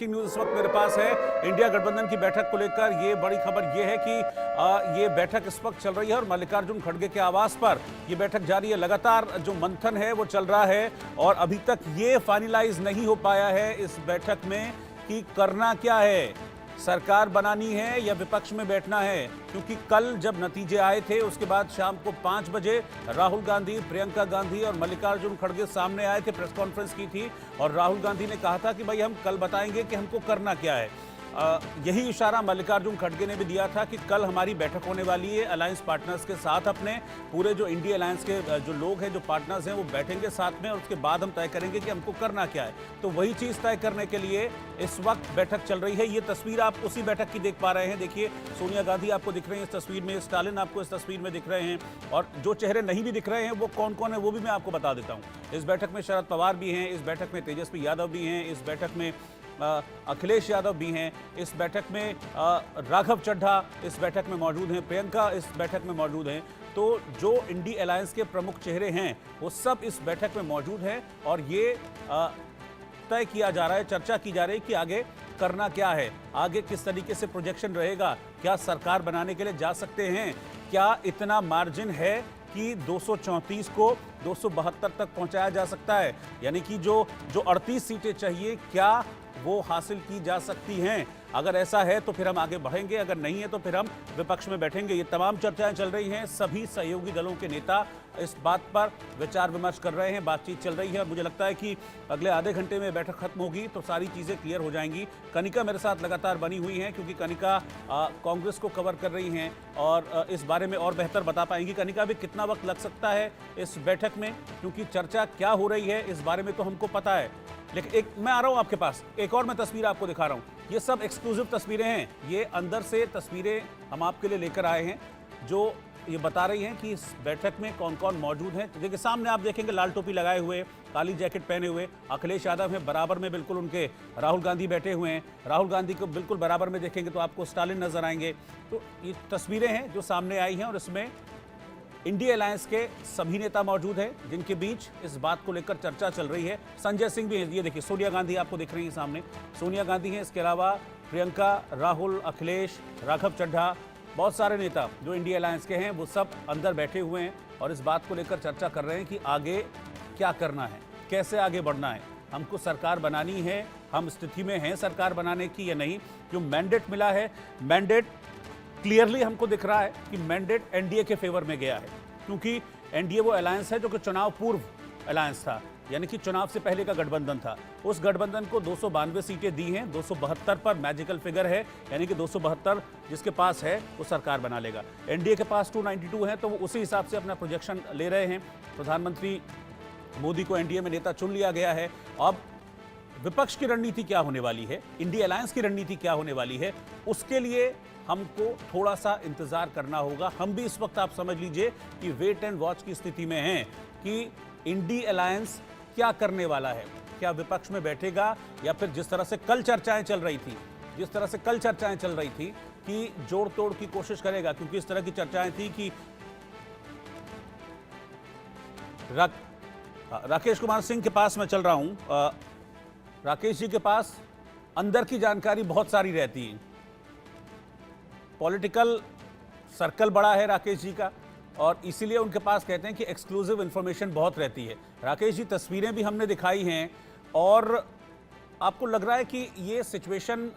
Breaking news इस वक्त मेरे पास है। इंडिया गठबंधन की बैठक को लेकर ये बड़ी खबर ये है कि ये बैठक इस वक्त चल रही है और मल्लिकार्जुन खड़गे के आवास पर ये बैठक जारी है। लगातार जो मंथन है वो चल रहा है और अभी तक ये फाइनलाइज नहीं हो पाया है इस बैठक में कि करना क्या है, सरकार बनानी है या विपक्ष में बैठना है। क्योंकि कल जब नतीजे आए थे उसके बाद शाम को 5 बजे राहुल गांधी, प्रियंका गांधी और मल्लिकार्जुन खड़गे सामने आए थे, प्रेस कॉन्फ्रेंस की थी और राहुल गांधी ने कहा था कि भाई हम कल बताएंगे कि हमको करना क्या है। यही इशारा मल्लिकार्जुन खड़गे ने भी दिया था कि कल हमारी बैठक होने वाली है अलायंस पार्टनर्स के साथ, अपने पूरे जो इंडिया अलायंस के जो लोग हैं, जो पार्टनर्स हैं, वो बैठेंगे साथ में और उसके बाद हम तय करेंगे कि हमको करना क्या है। तो वही चीज़ तय करने के लिए इस वक्त बैठक चल रही है। ये तस्वीर आप उसी बैठक की देख पा रहे हैं। देखिए, सोनिया गांधी आपको दिख रही हैं इस तस्वीर में, स्टालिन आपको इस तस्वीर में दिख रहे हैं और जो चेहरे नहीं भी दिख रहे हैं वो कौन कौन है वो भी मैं आपको बता देता हूँ। इस बैठक में शरद पवार भी हैं, इस बैठक में तेजस्वी यादव भी हैं, इस बैठक में अखिलेश यादव भी हैं, इस बैठक में राघव चड्ढा इस बैठक में मौजूद हैं, प्रियंका इस बैठक में मौजूद हैं। तो जो इंडिया अलायंस के प्रमुख चेहरे हैं वो सब इस बैठक में मौजूद हैं और ये तय किया जा रहा है, चर्चा की जा रही है कि आगे करना क्या है, आगे किस तरीके से प्रोजेक्शन रहेगा, क्या सरकार बनाने के लिए जा सकते हैं, क्या इतना मार्जिन है कि 234 को 272 तक पहुंचाया जा सकता है, यानी कि जो 38 सीटें चाहिए क्या वो हासिल की जा सकती हैं। अगर ऐसा है तो फिर हम आगे बढ़ेंगे, अगर नहीं है तो फिर हम विपक्ष में बैठेंगे। ये तमाम चर्चाएं चल रही हैं, सभी सहयोगी दलों के नेता इस बात पर विचार विमर्श कर रहे हैं, बातचीत चल रही है और मुझे लगता है कि अगले आधे घंटे में बैठक खत्म होगी तो सारी चीज़ें क्लियर हो जाएंगी। कनिका मेरे साथ लगातार बनी हुई हैं क्योंकि कनिका कांग्रेस को कवर कर रही हैं और इस बारे में और बेहतर बता पाएंगी। कनिका, भी कितना वक्त लग सकता है इस बैठक में, क्योंकि चर्चा क्या हो रही है इस बारे में तो हमको पता है, लेकिन एक मैं आ रहा हूं आपके पास, एक और मैं तस्वीर आपको दिखा रहा हूं। ये सब एक्सक्लूसिव तस्वीरें हैं, ये अंदर से तस्वीरें हम आपके लिए लेकर आए हैं जो ये बता रही हैं कि इस बैठक में कौन कौन मौजूद हैं। देखिए, सामने आप देखेंगे लाल टोपी लगाए हुए, काली जैकेट पहने हुए अखिलेश यादव हैं, बराबर में बिल्कुल उनके राहुल गांधी बैठे हुए हैं। राहुल गांधी को बिल्कुल बराबर में देखेंगे तो आपको स्टालिन नजर आएंगे। तो ये तस्वीरें हैं जो सामने आई हैं और इसमें इंडिया अलायंस के सभी नेता मौजूद हैं जिनके बीच इस बात को लेकर चर्चा चल रही है। संजय सिंह भी है, ये देखिए सोनिया गांधी आपको दिख रही है सामने, सोनिया गांधी हैं। इसके अलावा प्रियंका, राहुल, अखिलेश, राघव चड्ढा, बहुत सारे नेता जो इंडिया अलायंस के हैं वो सब अंदर बैठे हुए हैं और इस बात को लेकर चर्चा कर रहे हैं कि आगे क्या करना है, कैसे आगे बढ़ना है, हमको सरकार बनानी है, हम स्थिति में हैं सरकार बनाने की या नहीं। जो मैंडेट मिला है, मैंडेट क्लियरली हमको दिख रहा है कि मैंडेट एनडीए के फेवर में गया है, क्योंकि एनडीए वो अलायंस है जो कि चुनाव पूर्व अलायंस था, यानी कि चुनाव से पहले का गठबंधन था। उस गठबंधन को 292 सीटें दी हैं, 272 पर मैजिकल फिगर है, यानी कि 272 जिसके पास है वो सरकार बना लेगा। एनडीए के पास 292 है तो वो उसी हिसाब से अपना प्रोजेक्शन ले रहे हैं। प्रधानमंत्री मोदी को एनडीए में नेता चुन लिया गया है। अब विपक्ष की रणनीति क्या होने वाली है, इंडिया अलायंस की रणनीति क्या होने वाली है, उसके लिए हमको थोड़ा सा इंतजार करना होगा। हम भी इस वक्त आप समझ लीजिए कि वेट एंड वॉच की स्थिति में हैं कि इंडिया अलायंस क्या करने वाला है, क्या विपक्ष में बैठेगा या फिर जिस तरह से कल चर्चाएं चल रही थी कि जोड़ तोड़ की कोशिश करेगा, क्योंकि इस तरह की चर्चाएं थी कि राकेश कुमार सिंह के पास मैं चल रहा हूं। राकेश जी के पास अंदर की जानकारी बहुत सारी रहती है, पॉलिटिकल सर्कल बड़ा है राकेश जी का और इसीलिए उनके पास कहते हैं कि एक्सक्लूसिव इंफॉर्मेशन बहुत रहती है। राकेश जी, तस्वीरें भी हमने दिखाई हैं और आपको लग रहा है कि ये सिचुएशन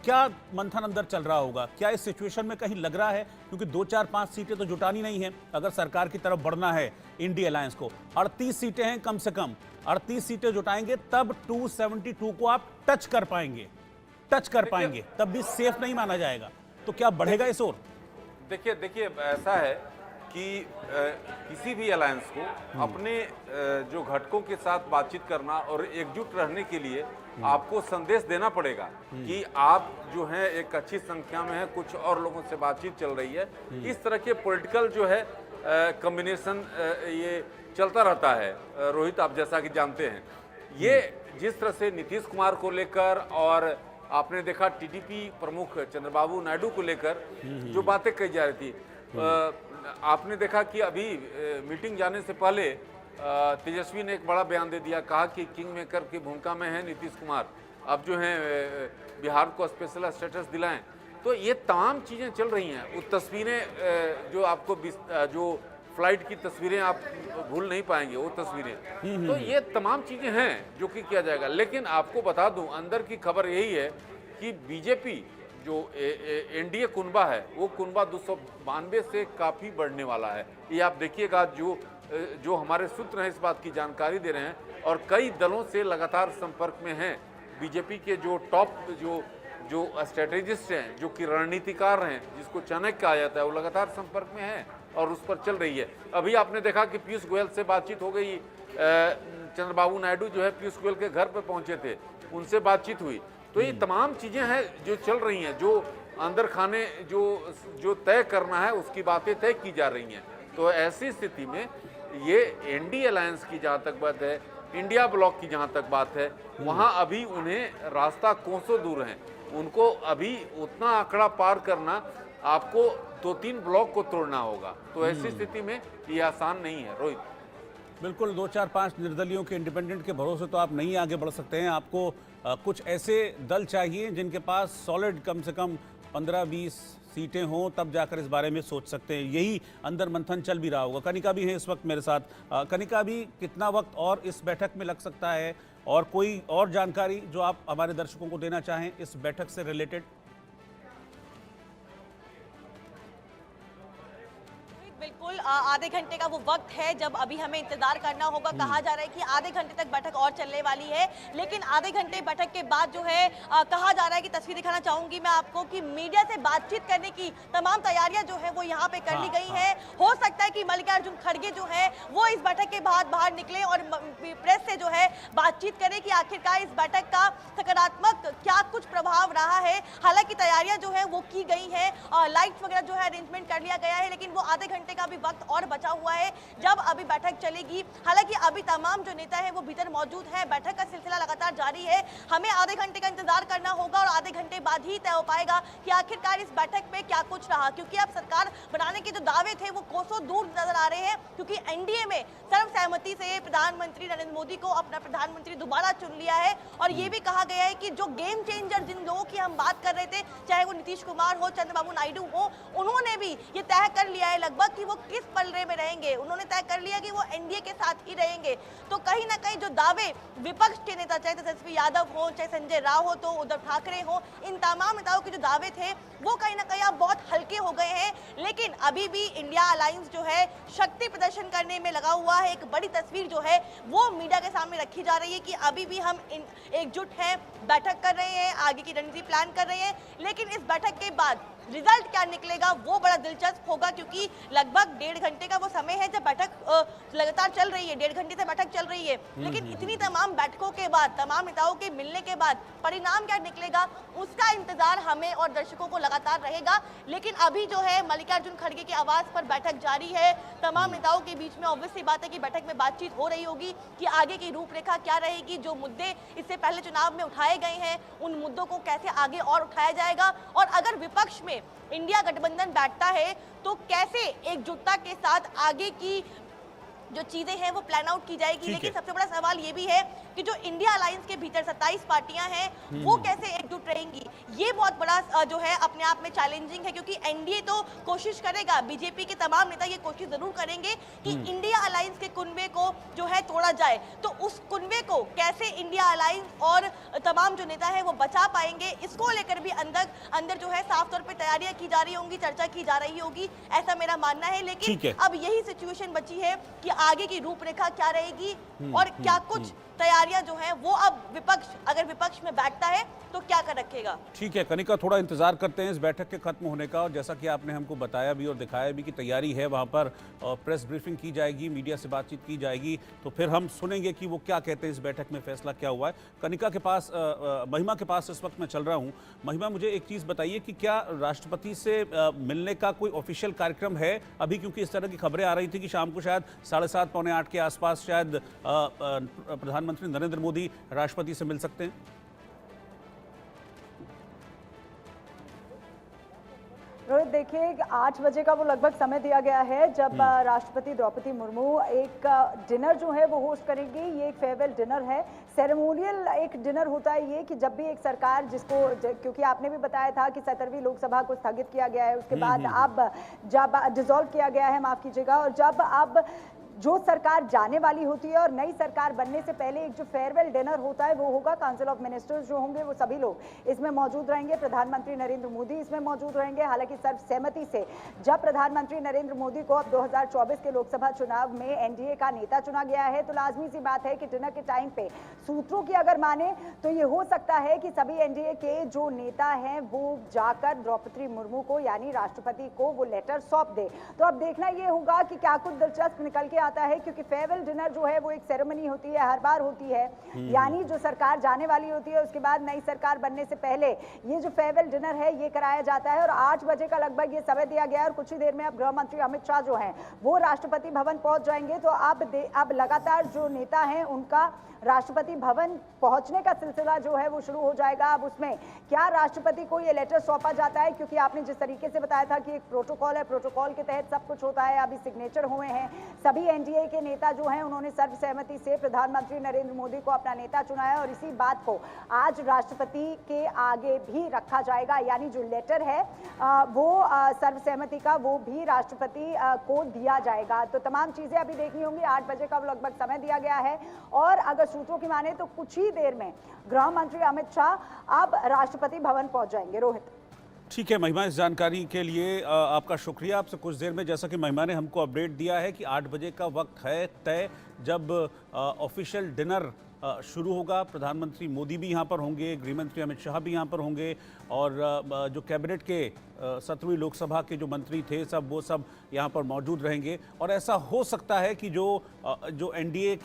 क्या मंथन अंदर चल रहा होगा, क्या इस सिचुएशन में कहीं लग रहा है, क्योंकि 2, 4, 5 सीटें तो जुटानी नहीं है अगर सरकार की तरफ बढ़ना है इंडिया अलायंस को। 38 सीटें हैं कम से कम, 38 सीटें जुटाएंगे तब 272 को आप टच कर पाएंगे, तब भी सेफ नहीं माना जाएगा। तो क्या बढ़ेगा इस ओर? देखिए ऐसा है कि किसी भी अलायंस को अपने जो घटकों के साथ बातचीत करना और एकजुट रहने के लिए आपको संदेश देना पड़ेगा कि आप जो हैं एक अच्छी संख्या में हैं, कुछ और लोगों से बातचीत चल रही है। इस तरह के पॉलिटिकल जो है कॉम्बिनेशन ये चलता रहता है। रोहित, आप जैसा कि जानते हैं, ये जिस तरह से नीतीश कुमार को लेकर और आपने देखा टीडीपी प्रमुख चंद्रबाबू नायडू को लेकर जो बातें कही जा रही थी, आपने देखा कि अभी मीटिंग जाने से पहले तेजस्वी ने एक बड़ा बयान दे दिया, कहा कि किंग मेकर की भूमिका में है नीतीश कुमार अब जो है बिहार को स्पेशल स्टेटस दिलाएं। तो ये तमाम चीज़ें चल रही हैं। वो तस्वीरें जो आपको जो फ्लाइट की तस्वीरें आप भूल नहीं पाएंगे, वो तस्वीरें। तो ये तमाम चीज़ें हैं जो कि किया जाएगा। लेकिन आपको बता दूं, अंदर की खबर यही है कि बीजेपी जो एनडीए कुनबा है, वो कुनबा 292 से काफ़ी बढ़ने वाला है। ये आप देखिएगा, जो हमारे सूत्र हैं इस बात की जानकारी दे रहे हैं, और कई दलों से लगातार संपर्क में हैं। बीजेपी के जो टॉप जो स्ट्रेटेजिस्ट हैं, जो कि रणनीतिकार हैं, जिसको चाणक्य कहा जाता है, वो लगातार संपर्क में हैं और उस पर चल रही है। अभी आपने देखा कि पीयूष गोयल से बातचीत हो गई। चंद्रबाबू नायडू जो है पीयूष गोयल के घर पर पहुंचे थे, उनसे बातचीत हुई। तो ये तमाम चीज़ें हैं जो चल रही हैं, जो अंदर खाने जो तय करना है उसकी बातें तय की जा रही हैं। तो ऐसी स्थिति में ये एनडीए अलायंस की जहाँ तक बात है, इंडिया ब्लॉक की जहाँ तक बात है, वहाँ अभी उन्हें रास्ता कोसों दूर है। उनको अभी उतना आंकड़ा पार करना, आपको 2-3 ब्लॉक को तोड़ना होगा। तो ऐसी स्थिति में ये आसान नहीं है रोहित। बिल्कुल, 2-4-5 निर्दलियों के, इंडिपेंडेंट के भरोसे तो आप नहीं आगे बढ़ सकते हैं। आपको कुछ ऐसे दल चाहिए जिनके पास सॉलिड कम से कम 15-20 सीटें हों, तब जाकर इस बारे में सोच सकते हैं। यही अंदर मंथन चल भी रहा होगा। कनिका भी है इस वक्त मेरे साथ। कनिका, अभी कितना वक्त और इस बैठक में लग सकता है, और कोई और जानकारी जो आप हमारे दर्शकों को देना चाहें इस बैठक से रिलेटेड? बिल्कुल, आधे घंटे का वो वक्त है जब अभी हमें इंतजार करना होगा। कहा जा रहा है कि आधे घंटे तक बैठक और चलने वाली है, लेकिन आधे घंटे बैठक के बाद जो है कहा जा रहा है कि तस्वीर दिखाना चाहूंगी मैं आपको कि मीडिया से बातचीत करने की तमाम तैयारियां जो है वो यहाँ पे कर ली गई हैं। हो सकता है कि मल्लिकार्जुन खड़गे जो है वो इस बैठक के बाद बाहर निकले और प्रेस से जो है बातचीत करें कि आखिरकार इस बैठक का सकारात्मक क्या कुछ प्रभाव रहा है। हालांकि तैयारियां जो है वो की गई है, लाइट्स वगैरह जो है अरेंजमेंट कर लिया गया है, लेकिन वो आधे घंटे का भी वक्त और बचा हुआ है जब अभी बैठक चलेगी। हालांकि अभी तमाम जो नेता है वो भीतर मौजूद है। बैठक का सिलसिला लगातार जारी है। हमें आधे घंटे का इंतजार करना होगा और आधे घंटे बाद ही तय हो पाएगा कि आखिरकार इस बैठक में क्या कुछ रहा, क्योंकि अब सरकार बनाने के जो दावे थे वो कोसों दूर नजर आ रहे हैं। क्योंकि एनडीए में सर्वसहमति से प्रधानमंत्री नरेंद्र मोदी को अपना प्रधानमंत्री दोबारा चुन लिया है, और ये भी कहा गया है कि जो गेम चेंजर जिन लोगों की हम बात कर रहे थे, चाहे वो नीतीश कुमार हो, चंद्रबाबू नायडू हो, उन्होंने भी ये तय कर लिया है लगभग कि वो किस पलड़े में रहेंगे। उन्होंने तय कर लिया कि वो एनडीए के साथ ही रहेंगे। तो कहीं ना कहीं जो दावे विपक्ष के नेता, चाहे तेजस्वी यादव हो, चाहे संजय राव हो, तो उद्धव ठाकरे हो, इन तमाम नेताओं के जो दावे थे वो कहीं ना कहीं अब बहुत हल्के हो गए हैं। लेकिन अभी भी इंडिया अलायंस जो है शक्ति प्रदर्शन करने में लगा हुआ है। एक बड़ी तस्वीर जो है वो मीडिया के सामने रखी जा रही है कि अभी भी हम एकजुट हैं, बैठक कर रहे हैं, आगे की रणनीति प्लान कर रहे हैं। लेकिन इस बैठक के बाद रिजल्ट क्या निकलेगा वो बड़ा दिलचस्प होगा, क्योंकि लगभग 1.5 घंटे का वो समय है जब बैठक लगातार चल रही है। 1.5 घंटे से बैठक चल रही है, लेकिन इतनी तमाम बैठकों के बाद, तमाम नेताओं के मिलने के बाद परिणाम क्या निकलेगा उसका इंतजार हमें और दर्शकों को लगातार रहेगा। लेकिन अभी जो है मल्लिकार्जुन खड़गे के आवास पर बैठक जारी है। तमाम नेताओं के बीच में ऑब्वियस सी बात है कि बैठक में बातचीत हो रही होगी कि आगे की रूपरेखा क्या रहेगी, जो मुद्दे इससे पहले चुनाव में उठाए गए हैं उन मुद्दों को कैसे आगे और उठाया जाएगा, और अगर विपक्ष में इंडिया गठबंधन बैठता है तो कैसे एकजुटता के साथ आगे की जो चीजें हैं वो प्लान आउट की जाएगी। लेकिन सबसे बड़ा सवाल ये भी है कि जो इंडिया अलायंस के भीतर 27 पार्टियां हैं वो कैसे एकजुट रहेंगी। ये बहुत बड़ा जो है अपने आप में चैलेंजिंग है, क्योंकि एनडीए तो कोशिश करेगा, बीजेपी के तमाम नेता ये कोशिश जरूर करेंगे कि इंडिया अलायंस के कुनबे को जो है तोड़ा जाए। तो उस कुनबे को कैसे इंडिया अलायंस और तमाम जो नेता है वो बचा पाएंगे, इसको लेकर भी अंदर जो है साफ तौर पर तैयारियां की जा रही होंगी, चर्चा की जा रही होगी, ऐसा मेरा मानना है। लेकिन अब यही सिचुएशन बची है कि आगे की रूपरेखा क्या रहेगी और क्या कुछ तैयारियां जो हैं वो अब विपक्ष, अगर विपक्ष में बैठता है तो क्या कर रखेगा। ठीक है कनिका, थोड़ा इंतजार करते हैं इस बैठक के खत्म होने का, और जैसा कि आपने हमको बताया भी और दिखाया भी कि तैयारी है, वहां पर प्रेस ब्रीफिंग की जाएगी, मीडिया से बातचीत की जाएगी, तो फिर हम सुनेंगे कि वो क्या कहते हैं, इस बैठक में फैसला क्या हुआ है। कनिका के पास, महिमा के पास इस वक्त मैं चल रहा हूँ। महिमा, मुझे एक चीज़ बताइए कि क्या राष्ट्रपति से मिलने का कोई ऑफिशियल कार्यक्रम है अभी, क्योंकि इस तरह की खबरें आ रही थी कि शाम को शायद 7:30 पौने 8 के आसपास शायद प्रधानमंत्री नरेंद्र मोदी राष्ट्रपति से मिल सकते हैं। रोहित, देखिए 8 बजे का वो लगभग समय दिया गया है जब राष्ट्रपति द्रौपदी मुर्मू एक डिनर जो है वो होस्ट करेंगी। ये एक फेयरवेल डिनर है, सेरेमोनियल एक डिनर होता है ये, कि जब भी एक सरकार क्योंकि आपने भी बताया था कि 17वीं लोकसभा को स्थगित किया गया है, उसके बाद अब जब डिसॉल्व किया गया है, माफ कीजिएगा, और जब अब जो सरकार जाने वाली होती है और नई सरकार बनने से पहले एक जो फेयरवेल डिनर होता है वो होगा। काउंसिल ऑफ मिनिस्टर्स जो होंगे वो सभी लोग इसमें मौजूद रहेंगे। प्रधानमंत्री नरेंद्र मोदी इसमें मौजूद रहेंगे। हालांकि सर्वसहमति से जब प्रधानमंत्री नरेंद्र मोदी को अब 2024 के लोकसभा चुनाव में एनडीए का नेता चुना गया है, तो लाजमी सी बात है कि डिनर के टाइम पे सूत्रों की अगर माने तो ये हो सकता है कि सभी एनडीए के जो नेता हैं वो जाकर द्रौपदी मुर्मू को यानी राष्ट्रपति को वो लेटर सौंप दे। तो अब देखना ये होगा कि क्या कुछ दिलचस्प निकल के आता है, क्योंकि फेयरवेल डिनर जो है वो एक सेरेमनी होती है, हर बार होती है, यानी जो सरकार जाने वाली होती है उसके बाद नई सरकार बनने से पहले ये जो फेयरवेल डिनर है ये कराया जाता है। और 8 बजे का लगभग ये समय दिया गया है और कुछ ही देर में अब गृह मंत्री अमित शाह जो हैं वो राष्ट्रपति भवन पहुंच जाएंगे। तो अब लगातार जो नेता हैं उनका राष्ट्रपति भवन पहुंचने का सिलसिला जो है वो शुरू हो जाएगा। अब उसमें क्या राष्ट्रपति को ये लेटर सौंपा जाता है, क्योंकि आपने जिस तरीके से बताया था कि एक प्रोटोकॉल है, प्रोटोकॉल के तहत सब कुछ होता है। अभी सिग्नेचर हुए हैं, सभी एनडीए के नेता जो हैं उन्होंने सर्वसहमति से प्रधानमंत्री नरेंद्र मोदी को अपना नेता चुना है और इसी बात को आज राष्ट्रपति के आगे भी रखा जाएगा। यानी जो लेटर है वो सर्वसहमति का वो भी राष्ट्रपति को दिया जाएगा। तो तमाम चीजें अभी देखनी होंगी। 8 बजे का लगभग समय दिया गया है और अगर सूत्रों की माने तो कुछ ही देर में गृह मंत्री अमित शाह अब राष्ट्रपति भवन पहुंच जाएंगे। रोहित, ठीक है महिमा, इस जानकारी के लिए आपका शुक्रिया। आपसे कुछ देर में, जैसा कि महिमा ने हमको अपडेट दिया है कि 8 बजे का वक्त है तय, जब ऑफिशियल डिनर शुरू होगा। प्रधानमंत्री मोदी भी यहाँ पर होंगे, गृह मंत्री अमित शाह भी यहाँ पर होंगे और जो कैबिनेट के 17वीं लोकसभा के जो मंत्री थे वो सब यहाँ पर मौजूद रहेंगे। और ऐसा हो सकता है कि जो एनडीए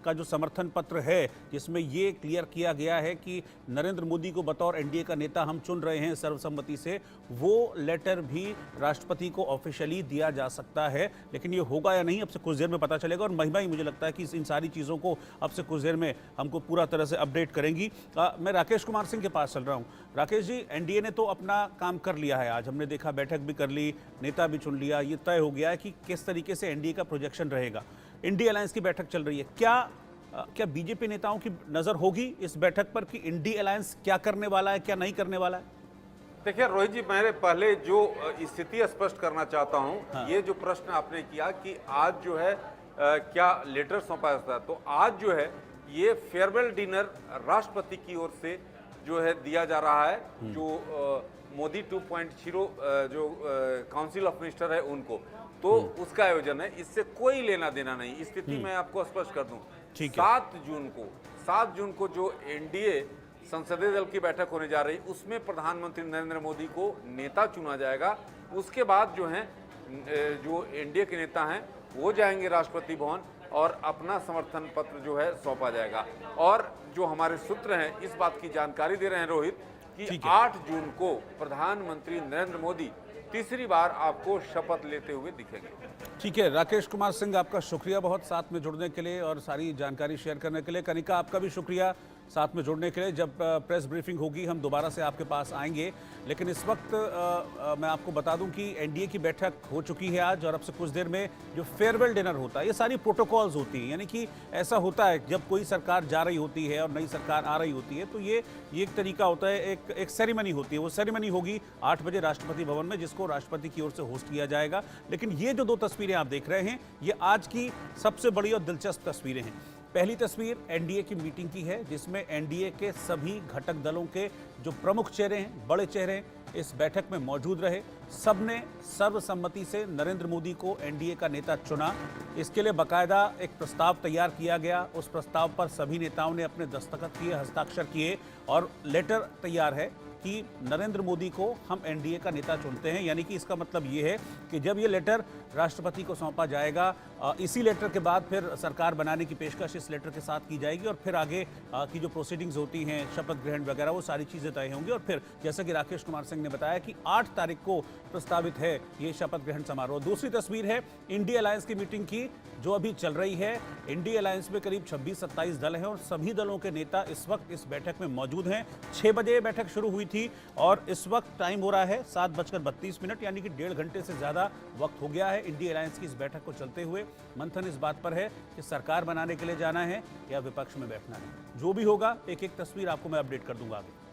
का जो समर्थन पत्र है जिसमें ये क्लियर किया गया है कि नरेंद्र मोदी को बतौर एनडीए का नेता हम चुन रहे हैं सर्वसम्मति से, वो लेटर भी राष्ट्रपति को ऑफिशियली दिया जा सकता है। लेकिन ये होगा या नहीं अब से कुछ देर में पता चलेगा। और महिमा ही मुझे लगता है कि इन सारी चीज़ों को अब से कुछ देर में हमको पूरा तरह से अपडेट करेंगी। मैं राकेश कुमार सिंह के पास चल रहा हूँ। राकेश जी, एनडीए ने तो अपना काम कर लिया है, आज हमने देखा बैठक भी कर ली, नेता भी चुन लिया, ये तय हो गया है कि किस तरीके से एनडीए का प्रोजेक्शन रहेगा। इंडिया अलायंस की बैठक चल रही है, क्या बीजेपी नेताओं की नजर होगी इस बैठक पर कि इंडिया अलायंस क्या करने वाला है, क्या नहीं करने वाला है? देखिए रोहित जी, मैं पहले जो स्थिति स्पष्ट करना चाहता हूं। हाँ। ये जो प्रश्न आपने किया कि आज जो है क्या लेटर सौंपा जाता है, तो आज जो है ये फेयरवेल डिनर राष्ट्रपति की ओर से जो है दिया जा रहा है। जो मोदी 2.0 जो काउंसिल ऑफ मिनिस्टर है उनको, तो उसका आयोजन है, इससे कोई लेना देना नहीं। स्थिति मैं आपको स्पष्ट कर दूं। 7 जून को जो एनडीए संसदीय दल की बैठक होने जा रही, उसमें प्रधानमंत्री नरेंद्र मोदी को नेता चुना जाएगा। उसके बाद जो है जो एनडीए के नेता हैं वो जाएंगे राष्ट्रपति भवन और अपना समर्थन पत्र जो है सौंपा जाएगा। और जो हमारे सूत्र हैं इस बात की जानकारी दे रहे हैं रोहित कि 8 जून को प्रधानमंत्री नरेंद्र मोदी तीसरी बार आपको शपथ लेते हुए दिखेंगे। ठीक है राकेश कुमार सिंह, आपका शुक्रिया बहुत साथ में जुड़ने के लिए और सारी जानकारी शेयर करने के लिए। कनिका, आपका भी शुक्रिया साथ में जुड़ने के लिए। जब प्रेस ब्रीफिंग होगी हम दोबारा से आपके पास आएंगे, लेकिन इस वक्त मैं आपको बता दूं कि एनडीए की बैठक हो चुकी है आज और अब से कुछ देर में जो फेयरवेल डिनर होता है, ये सारी प्रोटोकॉल्स होती हैं। यानी कि ऐसा होता है जब कोई सरकार जा रही होती है और नई सरकार आ रही होती है तो ये एक तरीका होता है, एक सेरेमनी होती है। वो सेरेमनी होगी 8 बजे राष्ट्रपति भवन में, जिसको राष्ट्रपति की ओर से होस्ट किया जाएगा। लेकिन ये जो 2 तस्वीरें आप देख रहे हैं ये आज की सबसे बड़ी और दिलचस्प तस्वीरें हैं। पहली तस्वीर एनडीए की मीटिंग की है जिसमें एनडीए के सभी घटक दलों के जो प्रमुख चेहरे हैं, बड़े चेहरे इस बैठक में मौजूद रहे। सबने सर्वसम्मति से नरेंद्र मोदी को एनडीए का नेता चुना। इसके लिए बाकायदा एक प्रस्ताव तैयार किया गया। उस प्रस्ताव पर सभी नेताओं ने अपने दस्तखत किए, हस्ताक्षर किए और लेटर तैयार है कि नरेंद्र मोदी को हम एनडीए का नेता चुनते हैं। यानी कि इसका मतलब ये है कि जब ये लेटर राष्ट्रपति को सौंपा जाएगा, इसी लेटर के बाद फिर सरकार बनाने की पेशकश इस लेटर के साथ की जाएगी और फिर आगे की जो प्रोसीडिंग्स होती हैं, शपथ ग्रहण वगैरह, वो सारी चीज़ें तय होंगी। और फिर जैसा कि राकेश कुमार सिंह ने बताया कि 8 तारीख को प्रस्तावित है ये शपथ ग्रहण समारोह। दूसरी तस्वीर है इंडिया अलायंस की मीटिंग की जो अभी चल रही है। इंडिया अलायंस में करीब 26-27 दल हैं और सभी दलों के नेता इस वक्त इस बैठक में मौजूद हैं। 6 बजे बैठक शुरू हुई थी। थी और इस वक्त टाइम हो रहा है 7:32, यानी कि 1.5 घंटे से ज़्यादा वक्त हो गया है इंडिया अलायंस की इस बैठक को चलते हुए। मंथन इस बात पर है कि सरकार बनाने के लिए जाना है या विपक्ष में बैठना है। जो भी होगा एक एक तस्वीर आपको मैं अपडेट कर दूंगा आगे।